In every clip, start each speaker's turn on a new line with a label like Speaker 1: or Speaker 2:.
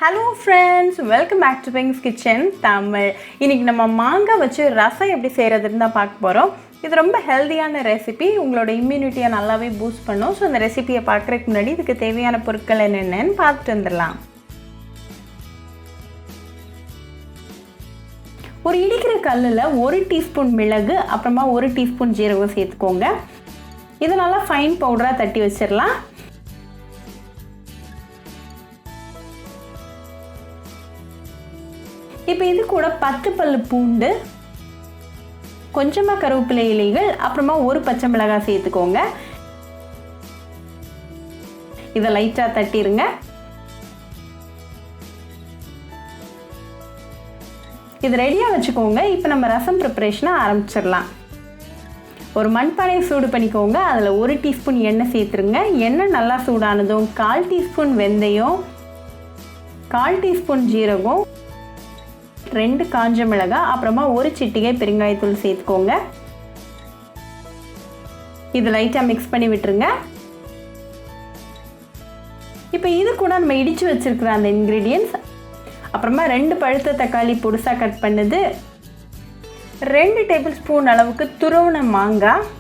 Speaker 1: Hello friends, welcome back to Pink's Kitchen Tamil. இன்னைக்கு நம்ம மாங்காய் வச்சு ரசம் எப்படி செய்யறதுன்னு தான் பார்க்க போறோம். இது ரொம்ப ஹெல்தியான ரெசிபி. உங்களோட இம்யூனிட்டியை நல்லாவே பூஸ்ட் பண்ணும். சோ இந்த ரெசிபியை பார்க்கறதுக்கு முன்னாடி இதுக்கு தேவையான பொருட்கள் என்னென்னன்னு பார்த்துட்டு வந்துடலாம். ஒரு இடிக்கிற கல்லுல 1 டீஸ்பூன் மிளகு அப்புறமா 1 டீஸ்பூன் ஜீரகம் சேர்த்துக்கோங்க. இத நல்லா ஃபைன் பவுடரா தட்டி வச்சிரலாம். இப்போ இது கூட 10 பல்லு பூண்டு, கொஞ்சமா கருவேப்பிலை இலைகள், அப்புறமா ஒரு பச்சை மிளகாய் சேர்த்துக்கோங்க. இத லைட்டா தட்டிடுங்க. இது ரெடியா வச்சுக்கோங்க. இப்போ நம்ம ரசம் ப்ரிப்பரேஷனை ஆரம்பிச்சிடலாம். ஒரு மண்பானையை சூடு பண்ணிக்கோங்க. அதில் 1 டீஸ்பூன் எண்ணெய் சேர்த்துருங்க. எண்ணெய் நல்லா சூடானதும் 1/4 டீஸ்பூன் வெந்தயம், 1/4 டீஸ்பூன் ஜீரகம், 2 காஞ்ச மிளகாய், அப்புறமா 1 சிட்டிகை பெருங்காயத்தூள் சேர்த்துக்கோங்க. இது லைட்டா மிக்ஸ் பண்ணி விட்டுருங்க. இப்போ இது கூட நம்ம இடிச்சு வச்சிருக்கிற அந்த இன்கிரீடியன்ட்ஸ், அப்புறமா 2 பழுத்த தக்காளி பொடிசா கட் பண்ணது, 2 டேபிள் ஸ்பூன் அளவுக்கு துருவன மாங்காய்,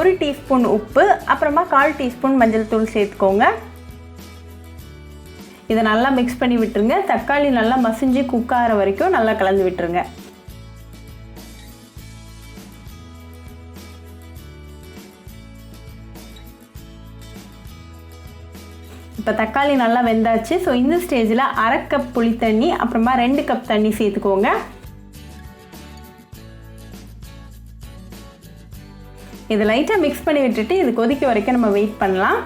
Speaker 1: 1 டீஸ்பூன் உப்பு, அப்புறமா 1/4 டீஸ்பூன் மஞ்சள் தூள் சேர்த்துக்கோங்க. இதை நல்லா மிக்ஸ் பண்ணி விட்டுருங்க. தக்காளி நல்லா மசிஞ்சு குக் ஆகிற வரைக்கும் நல்லா கலந்து விட்டுருங்க. இப்போ தக்காளி நல்லா வெந்தாச்சு. ஸோ இந்த ஸ்டேஜில் 1/2 கப் புளி தண்ணி, அப்புறமா 2 கப் தண்ணி சேர்த்துக்கோங்க. இதை லைட்டாக மிக்ஸ் பண்ணி விட்டுட்டு இது கொதிக்க வரைக்கும் நம்ம வெயிட் பண்ணலாம்.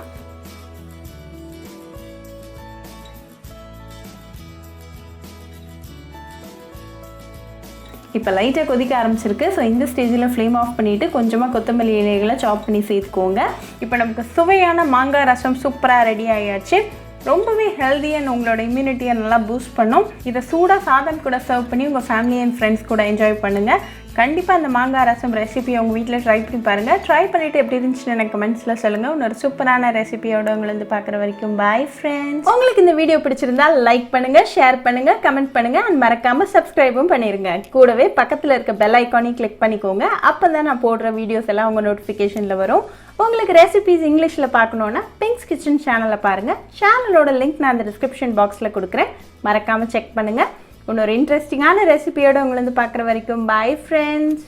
Speaker 1: இப்போ லைட்டாக கொதிக்க ஆரம்பிச்சிருக்கு. ஸோ இந்த ஸ்டேஜில் ஃப்ளேம் ஆஃப் பண்ணிவிட்டு கொஞ்சமாக கொத்தமல்லி இலைகளை சாப் பண்ணி சேர்த்துக்கோங்க. இப்போ நமக்கு சுவையான மாங்காய் ரசம் சூப்பராக ரெடி ஆகியாச்சு. ரொம்பவே ஹெல்தியாக உங்களோட இம்யூனிட்டியை நல்லா பூஸ்ட் பண்ணும். இதை சூடாக சாதம் கூட சர்வ் பண்ணி உங்கள் ஃபேமிலி அண்ட் ஃப்ரெண்ட்ஸ் கூட என்ஜாய் பண்ணுங்கள். கண்டிப்பாக அந்த மாங்காய் ரசம் ரெசிபி உங்கள் வீட்டில் ட்ரை பண்ணி பாருங்கள். ட்ரை பண்ணிவிட்டு எப்படி இருந்துச்சுன்னு எனக்கு கமெண்ட்ஸில் சொல்லுங்கள். இன்னொரு சூப்பரான ரெசிபியோட உங்களை வந்து பார்க்குற வரைக்கும் பாய் ஃப்ரெண்ட்ஸ். உங்களுக்கு இந்த வீடியோ பிடிச்சிருந்தா லைக் பண்ணுங்கள், ஷேர் பண்ணுங்கள், கமெண்ட் பண்ணுங்கள் அண்ட் மறக்காமல் சப்ஸ்கிரைபும் பண்ணிடுங்க. கூடவே பக்கத்தில் இருக்க பெல் ஐக்கானையும் கிளிக் பண்ணிக்கோங்க. அப்போ தான் நான் போடுற வீடியோஸ் எல்லாம் உங்கள் நோட்டிஃபிகேஷனில் வரும். உங்களுக்கு ரெசிபிஸ் இங்கிலீஷில் பார்க்கணுன்னா பிங்க்ஸ் கிச்சன் சேனலை பாருங்கள். சேனலோட லிங்க் நான் அந்த டிஸ்கிரிப்ஷன் பாக்ஸில் கொடுக்குறேன். மறக்காமல் செக் பண்ணுங்கள். இன்னொரு இன்ட்ரெஸ்டிங்கான ரெசிபியோட உங்களை வந்து பார்க்குற வரைக்கும் பாய் ஃப்ரெண்ட்ஸ்.